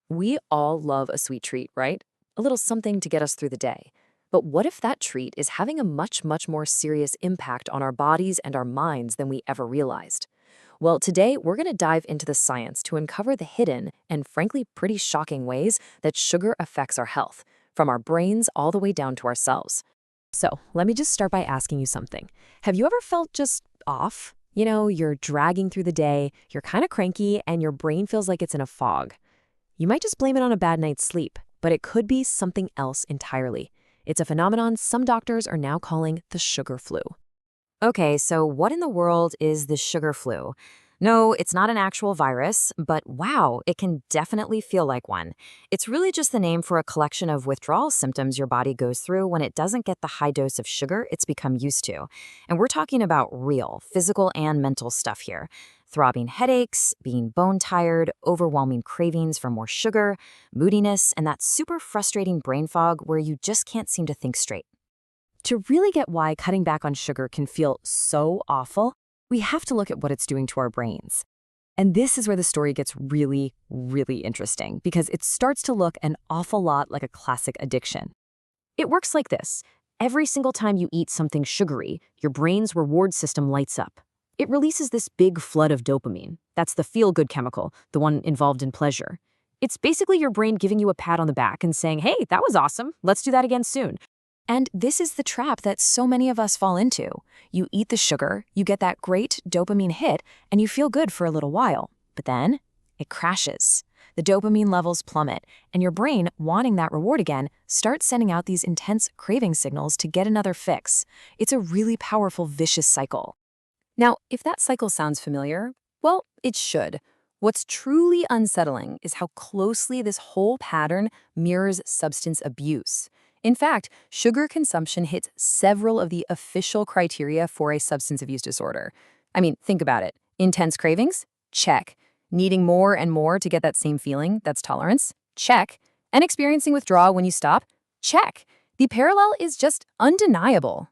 We all love a sweet treat, right? A little something to get us through the day. But what if that treat is having a much more serious impact on our bodies and our minds than we ever realized? Well, today we're going to dive into the science to uncover the hidden and frankly pretty shocking ways that sugar affects our health, from our brains all the way down to ourselves. So, let me just start by asking you something. Have you ever felt just off? You're dragging through the day, you're kind of cranky, and your brain feels like it's in a fog. You might just blame it on a bad night's sleep, but it could be something else entirely. It's a phenomenon some doctors are now calling the sugar flu. Okay, so what in the world is the sugar flu? No, it's not an actual virus, but wow, it can definitely feel like one. It's really just the name for a collection of withdrawal symptoms your body goes through when it doesn't get the high dose of sugar it's become used to. And we're talking about real, physical and mental stuff here. Throbbing headaches, being bone tired, overwhelming cravings for more sugar, moodiness, and that super frustrating brain fog where you just can't seem to think straight. To really get why cutting back on sugar can feel so awful, we have to look at what it's doing to our brains. And this is where the story gets really interesting, because it starts to look an awful lot like a classic addiction. It works like this. Every single time you eat something sugary, your brain's reward system lights up. It releases this big flood of dopamine. That's the feel-good chemical, the one involved in pleasure. It's basically your brain giving you a pat on the back and saying, hey, that was awesome, let's do that again soon. And this is the trap that so many of us fall into. You eat the sugar, you get that great dopamine hit, and you feel good for a little while. But then, it crashes. The dopamine levels plummet, and your brain, wanting that reward again, starts sending out these intense craving signals to get another fix. It's a really powerful, vicious cycle. Now, if that cycle sounds familiar, well, it should. What's truly unsettling is how closely this whole pattern mirrors substance abuse. In fact, sugar consumption hits several of the official criteria for a substance abuse disorder. I mean, think about it. Intense cravings? Check. Needing more and more to get that same feeling, that's tolerance? Check. And experiencing withdrawal when you stop? Check. The parallel is just undeniable.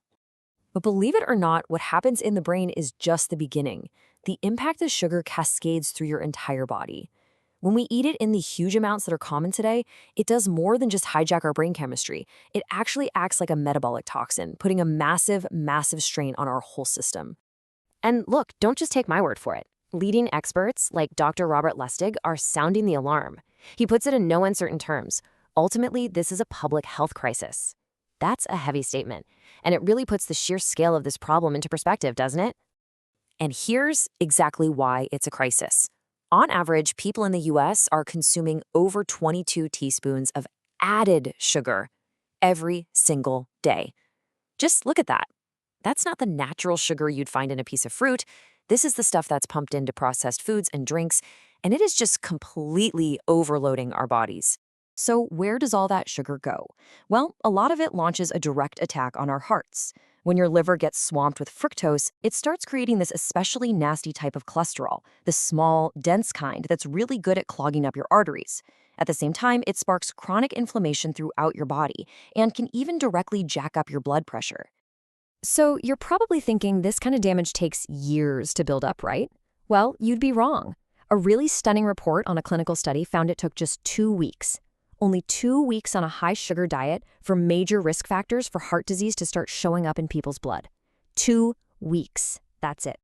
But believe it or not, what happens in the brain is just the beginning. The impact of sugar cascades through your entire body. When we eat it in the huge amounts that are common today, it does more than just hijack our brain chemistry. It actually acts like a metabolic toxin, putting a massive strain on our whole system. And look, don't just take my word for it. Leading experts like Dr. Robert Lustig are sounding the alarm. He puts it in no uncertain terms. Ultimately, this is a public health crisis. That's a heavy statement, and it really puts the sheer scale of this problem into perspective, doesn't it? And here's exactly why it's a crisis. On average, people in the US are consuming over 22 teaspoons of added sugar every single day. Just look at that. That's not the natural sugar you'd find in a piece of fruit. This is the stuff that's pumped into processed foods and drinks, and it is just completely overloading our bodies. So where does all that sugar go? Well, a lot of it launches a direct attack on our hearts. When your liver gets swamped with fructose, it starts creating this especially nasty type of cholesterol, the small, dense kind that's really good at clogging up your arteries. At the same time, it sparks chronic inflammation throughout your body and can even directly jack up your blood pressure. So you're probably thinking this kind of damage takes years to build up, right? Well, you'd be wrong. A really stunning report on a clinical study found it took just 2 weeks. Only 2 weeks on a high-sugar diet for major risk factors for heart disease to start showing up in people's blood. 2 weeks. That's it.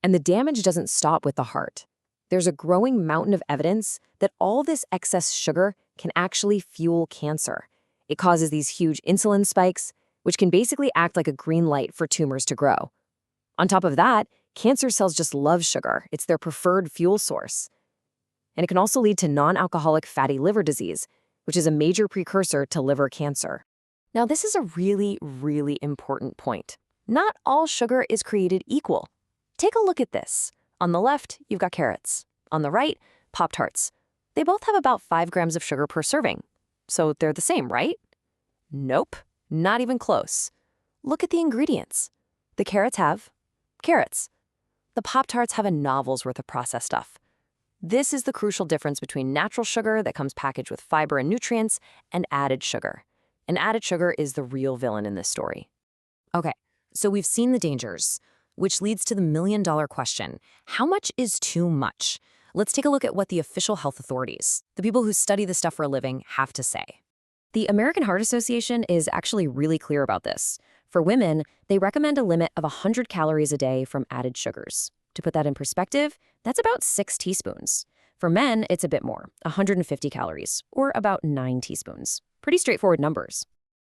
And the damage doesn't stop with the heart. There's a growing mountain of evidence that all this excess sugar can actually fuel cancer. It causes these huge insulin spikes, which can basically act like a green light for tumors to grow. On top of that, cancer cells just love sugar. It's their preferred fuel source. And it can also lead to non-alcoholic fatty liver disease, which is a major precursor to liver cancer. Now, this is a really important point. Not all sugar is created equal. Take a look at this. On the left, you've got carrots. On the right, Pop-Tarts. They both have about 5 grams of sugar per serving. So they're the same, right? Nope, not even close. Look at the ingredients. The carrots have carrots. The Pop-Tarts have a novel's worth of processed stuff. This is the crucial difference between natural sugar that comes packaged with fiber and nutrients and added sugar. And added sugar is the real villain in this story. Okay, so we've seen the dangers, which leads to the million-dollar question. How much is too much? let's take a look at what the official health authorities, the people who study this stuff for a living, have to say. The American Heart Association is actually really clear about this. For women, they recommend a limit of 100 calories a day from added sugars. To put that in perspective, that's about 6 teaspoons. For men, it's a bit more, 150 calories, or about 9 teaspoons. Pretty straightforward numbers.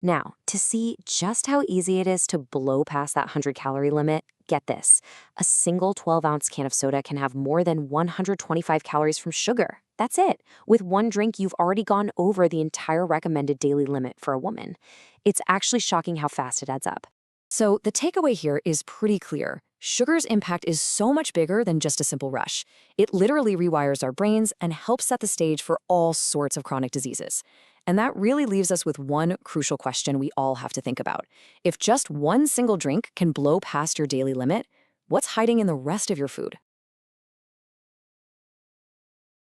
Now, to see just how easy it is to blow past that 100-calorie limit, get this. A single 12-ounce can of soda can have more than 125 calories from sugar. That's it. With one drink, you've already gone over the entire recommended daily limit for a woman. It's actually shocking how fast it adds up. So the takeaway here is pretty clear. Sugar's impact is so much bigger than just a simple rush. It literally rewires our brains and helps set the stage for all sorts of chronic diseases. And that really leaves us with one crucial question we all have to think about. If just one single drink can blow past your daily limit, what's hiding in the rest of your food?